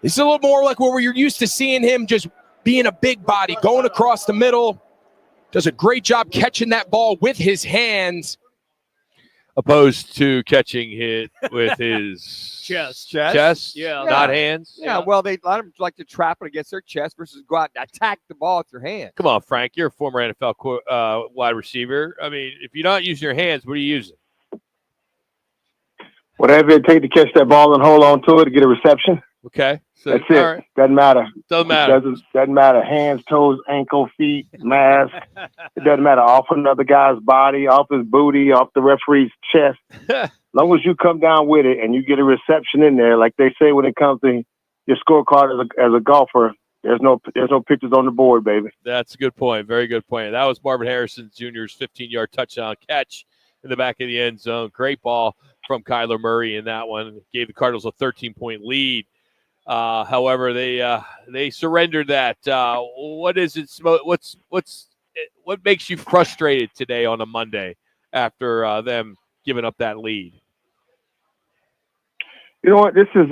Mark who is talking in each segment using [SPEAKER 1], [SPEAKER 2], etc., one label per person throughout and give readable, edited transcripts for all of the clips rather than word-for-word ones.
[SPEAKER 1] This is a little more like where you're used to seeing him just being a big body, going across the middle. Does a great job catching that ball with his hands.
[SPEAKER 2] Opposed to catching it with his
[SPEAKER 3] chest,
[SPEAKER 2] not hands.
[SPEAKER 3] Yeah, well, they let him like to trap it against their chest versus go out and attack the ball with your hands.
[SPEAKER 2] Come on, Frank. You're a former NFL wide receiver. I mean, if you're not using your hands, what are you using?
[SPEAKER 4] Whatever it takes to catch that ball and hold on to it to get a reception.
[SPEAKER 2] Okay. So,
[SPEAKER 4] that's it. Right. Doesn't matter.
[SPEAKER 2] Doesn't matter.
[SPEAKER 4] Doesn't matter. Hands, toes, ankle, feet, mask. It doesn't matter. Off another guy's body, off his booty, off the referee's chest. As long as you come down with it and you get a reception in there, like they say when it comes to your scorecard as a golfer, there's no pictures on the board, baby.
[SPEAKER 2] That's a good point. Very good point. That was Marvin Harrison Jr.'s 15-yard touchdown catch in the back of the end zone. Great ball from Kyler Murray in that one. Gave the Cardinals a 13-point lead. However, they surrendered that. What makes you frustrated today on a Monday after them giving up that lead?
[SPEAKER 4] You know what? This is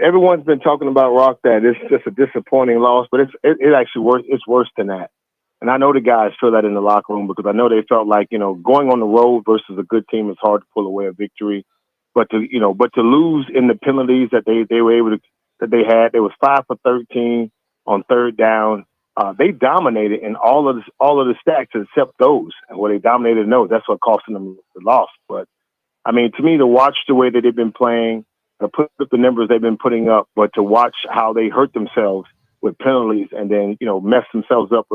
[SPEAKER 4] everyone's been talking about Rock that it's just a disappointing loss, but it actually worse. It's worse than that. And I know the guys feel that in the locker room because I know they felt like, going on the road versus a good team is hard to pull away a victory. But to lose in the penalties that they were able to, that they had, they was 5 for 13 on third down. They dominated in all of the stacks except those. And where they dominated in those, that's what cost them the loss. But I mean, to me, to watch the way that they've been playing, to put up the numbers they've been putting up, but to watch how they hurt themselves with penalties and then mess themselves up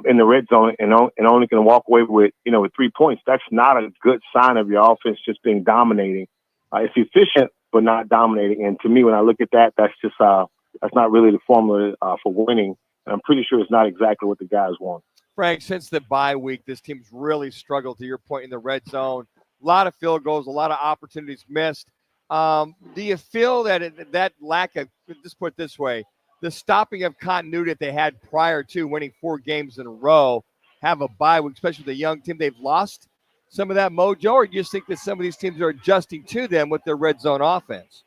[SPEAKER 4] in the red zone and only can walk away with 3 points. That's not a good sign of your offense just being dominating. It's efficient, but not dominating. And to me, when I look at that, that's just that's not really the formula for winning. And I'm pretty sure it's not exactly what the guys want.
[SPEAKER 3] Frank, since the bye week, this team's really struggled, to your point, in the red zone. A lot of field goals, a lot of opportunities missed. Do you feel that that lack of, just put it this way, the stopping of continuity that they had prior to winning 4 games in a row, have a bye week, especially with a young team, they've lost some of that mojo, or do you just think that some of these teams are adjusting to them with their red zone offense?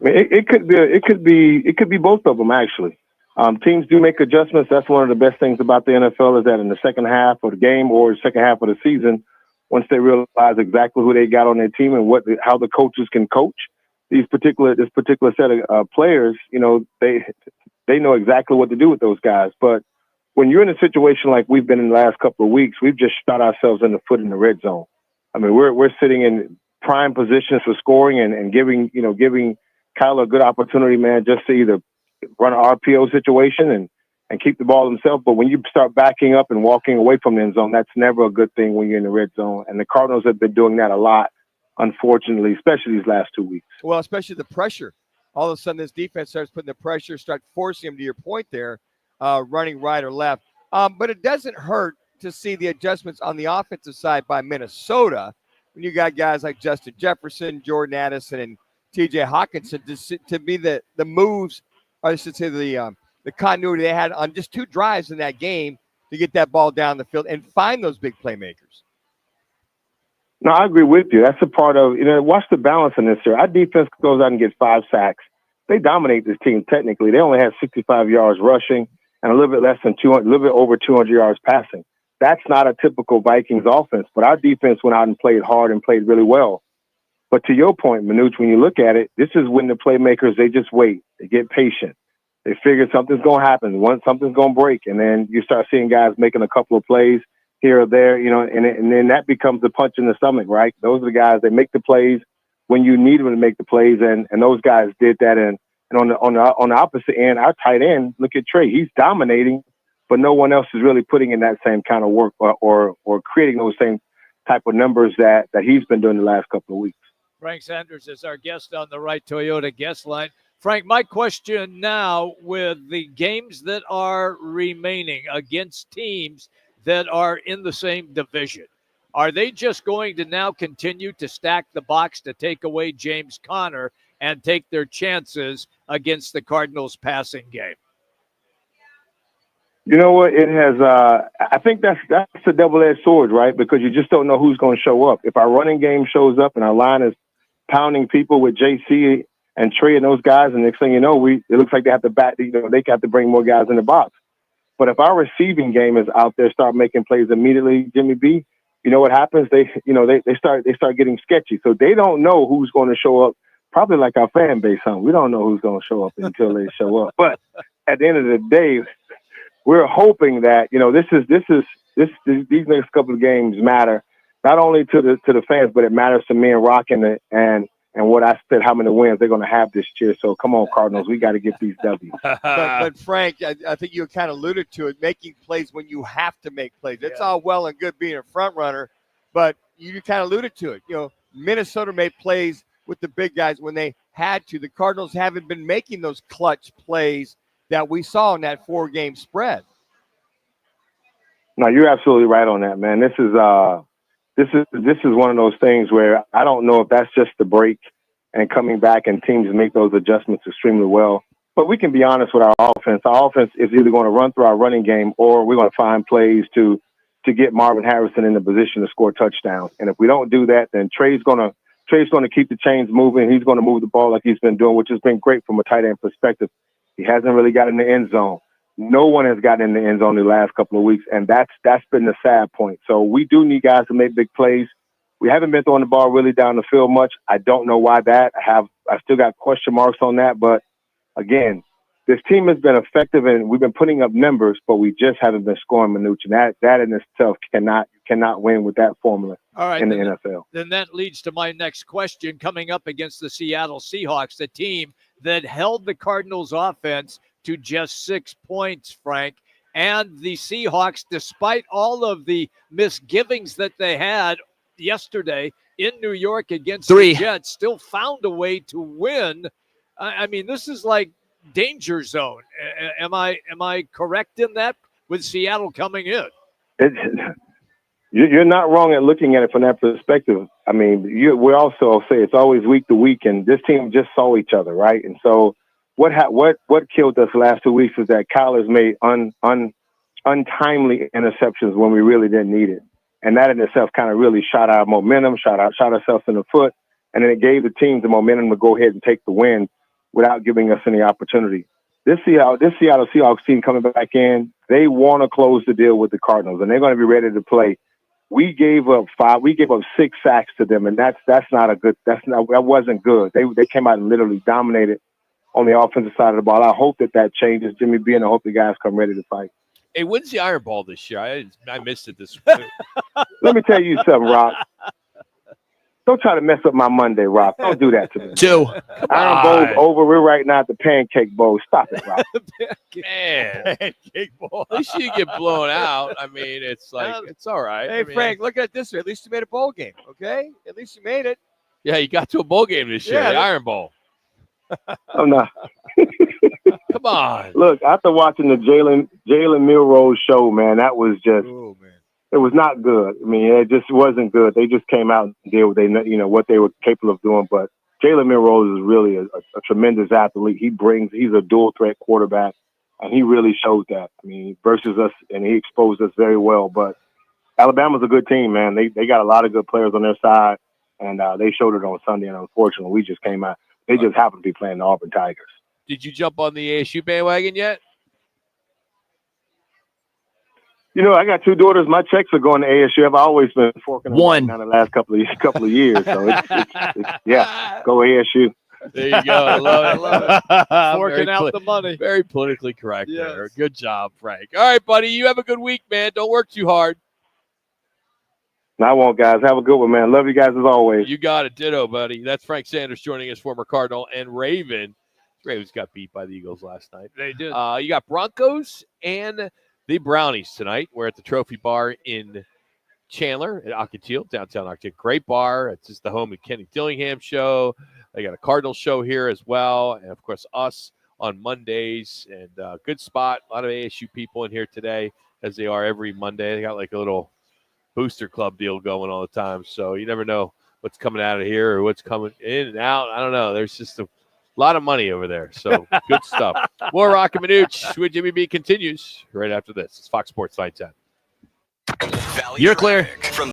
[SPEAKER 4] I mean, it could be both of them actually. Teams do make adjustments. That's one of the best things about the NFL is that in the second half of the game or the second half of the season, once they realize exactly who they got on their team and how the coaches can coach this particular set of players, they know exactly what to do with those guys. But when you're in a situation like we've been in the last couple of weeks, we've just shot ourselves in the foot in the red zone. I mean, we're sitting in prime positions for scoring and giving Kyler a good opportunity, man, just to either run an RPO situation and keep the ball himself. But when you start backing up and walking away from the end zone, that's never a good thing when you're in the red zone. And the Cardinals have been doing that a lot, unfortunately, especially these last 2 weeks.
[SPEAKER 3] Well, especially the pressure. All of a sudden, this defense starts putting the pressure, start forcing him, to your point there, running right or left. But it doesn't hurt to see the adjustments on the offensive side by Minnesota when you got guys like Justin Jefferson, Jordan Addison, and TJ Hawkinson to be the moves, or I should say the continuity they had on just 2 drives in that game to get that ball down the field and find those big playmakers.
[SPEAKER 4] No, I agree with you. That's a part of, watch the balance in this here. Our defense goes out and gets 5 sacks. They dominate this team technically. They only have 65 yards rushing and a little bit less than 200, a little bit over 200 yards passing. That's not a typical Vikings offense, but our defense went out and played hard and played really well. But to your point, Manouch, when you look at it, this is when the playmakers, they just wait. They get patient. They figure something's going to happen. Something's going to break. And then you start seeing guys making a couple of plays here or there, and then that becomes the punch in the stomach, right? Those are the guys that make the plays when you need them to make the plays. And those guys did that. And on the opposite end, our tight end, look at Trey. He's dominating, but no one else is really putting in that same kind of work or creating those same type of numbers that he's been doing the last couple of weeks.
[SPEAKER 5] Frank Sanders is our guest on the Right Toyota guest line. Frank, my question now, with the games that are remaining against teams that are in the same division, are they just going to now continue to stack the box to take away James Conner and take their chances against the Cardinals passing game?
[SPEAKER 4] You know what? It has. I think that's a double-edged sword, right? Because you just don't know who's going to show up. If our running game shows up and our line is pounding people with JC and Trey and those guys, and next thing you know, it looks like they have to they have to bring more guys in the box. But if our receiving game is out there, start making plays immediately, Jimmy B, you know what happens? They start getting sketchy. So they don't know who's going to show up. Probably like our fan base, we don't know who's going to show up until they show up. But at the end of the day, we're hoping that these next couple of games matter not only to the fans, but it matters to me and Rock and what I said, how many wins they're going to have this year. So come on, Cardinals, we got to get these W's.
[SPEAKER 3] But Frank, I think you kind of alluded to it, making plays when you have to make plays. It's all well and good being a front runner, but you kind of alluded to it. Minnesota made plays with the big guys when they had to. The Cardinals haven't been making those clutch plays that we saw in that 4-game spread.
[SPEAKER 4] No, you're absolutely right on that, man. This is one of those things where I don't know if that's just the break and coming back and teams make those adjustments extremely well. But we can be honest with our offense. Our offense is either going to run through our running game or we're going to find plays to get Marvin Harrison in the position to score touchdowns. And if we don't do that, then Trey's going to keep the chains moving. He's going to move the ball like he's been doing, which has been great from a tight end perspective. He hasn't really got in the end zone. No one has gotten in the end zone the last couple of weeks, and that's been the sad point. So we do need guys to make big plays. We haven't been throwing the ball really down the field much. I don't know why that. I still got question marks on that. But again, this team has been effective, and we've been putting up numbers, but we just haven't been scoring minutes. And that in itself cannot win with that formula in the NFL.
[SPEAKER 5] Then that leads to my next question. Coming up against the Seattle Seahawks, the team that held the Cardinals offense to just 6 points, Frank. And the Seahawks, despite all of the misgivings that they had yesterday in New York against the Jets, still found a way to win. I mean, this is like danger zone. Am I correct in that with Seattle coming in?
[SPEAKER 4] You're not wrong at looking at it from that perspective. I mean, we also say it's always week to week, and this team just saw each other, right? And so what killed us the last 2 weeks is that Kyler's made untimely interceptions when we really didn't need it. And that in itself kind of really shot our momentum, shot ourselves in the foot. And then it gave the team the momentum to go ahead and take the win without giving us any opportunity. This Seattle Seahawks team coming back in, they want to close the deal with the Cardinals, and they're going to be ready to play. We gave up 6 sacks to them, and that wasn't good. They came out and literally dominated on the offensive side of the ball. I hope that changes, Jimmy B, and I hope the guys come ready to fight.
[SPEAKER 2] Hey, when's the Iron Ball this year? I missed it this week.
[SPEAKER 4] Let me tell you something, Rock. Don't try to mess up my Monday, Rock. Don't do that to me.
[SPEAKER 1] 2.
[SPEAKER 4] Iron Bowl's over. We're right now at the Pancake Bowl. Stop it, Rock.
[SPEAKER 2] Man,
[SPEAKER 3] Pancake Bowl.
[SPEAKER 2] at least you get blown out. I mean, it's like it's all right.
[SPEAKER 3] Hey, Frank, look at it this way. At least you made a bowl game, okay? At least you made it.
[SPEAKER 2] Yeah, you got to a bowl game this year, the Iron Bowl.
[SPEAKER 4] I'm not.
[SPEAKER 2] Come on.
[SPEAKER 4] Look, after watching the Jalen Milroe show, man, that was just it was not good. I mean, it just wasn't good. They just came out and did what they were capable of doing. But Jalen Milroe is really a tremendous athlete. He's a dual threat quarterback, and he really showed that. I mean, versus us, and he exposed us very well. But Alabama's a good team, man. They got a lot of good players on their side, and they showed it on Sunday. And unfortunately, we just came out. They just happened to be playing the Auburn Tigers.
[SPEAKER 2] Did you jump on the ASU bandwagon yet?
[SPEAKER 4] I got 2 daughters. My checks are going to ASU. I've always been forking them down the last couple of years. So yeah, go ASU.
[SPEAKER 2] There you go. I love it.
[SPEAKER 5] Forking out the money.
[SPEAKER 2] Very politically correct there. Good job, Frank. All right, buddy. You have a good week, man. Don't work too hard.
[SPEAKER 4] I won't, guys. Have a good one, man. Love you guys as always.
[SPEAKER 2] You got it. Ditto, buddy. That's Frank Sanders joining us, former Cardinal and Raven. Ravens got beat by the Eagles last night.
[SPEAKER 5] They did.
[SPEAKER 2] You got Broncos and the Brownies tonight. We're at the Trophy Bar in Chandler at Ocotillo, downtown Ocotillo. Great bar. It's just the home of Kenny Dillingham show. They got a Cardinal show here as well. And, of course, us on Mondays. And good spot. A lot of ASU people in here today, as they are every Monday. They got like a little booster club deal going all the time. So you never know what's coming out of here or what's coming in and out. I don't know. There's just a lot of money over there. So good stuff. More Rock and Minuch with Jimmy B continues right after this. It's Fox Sports 910.
[SPEAKER 6] You're clear. From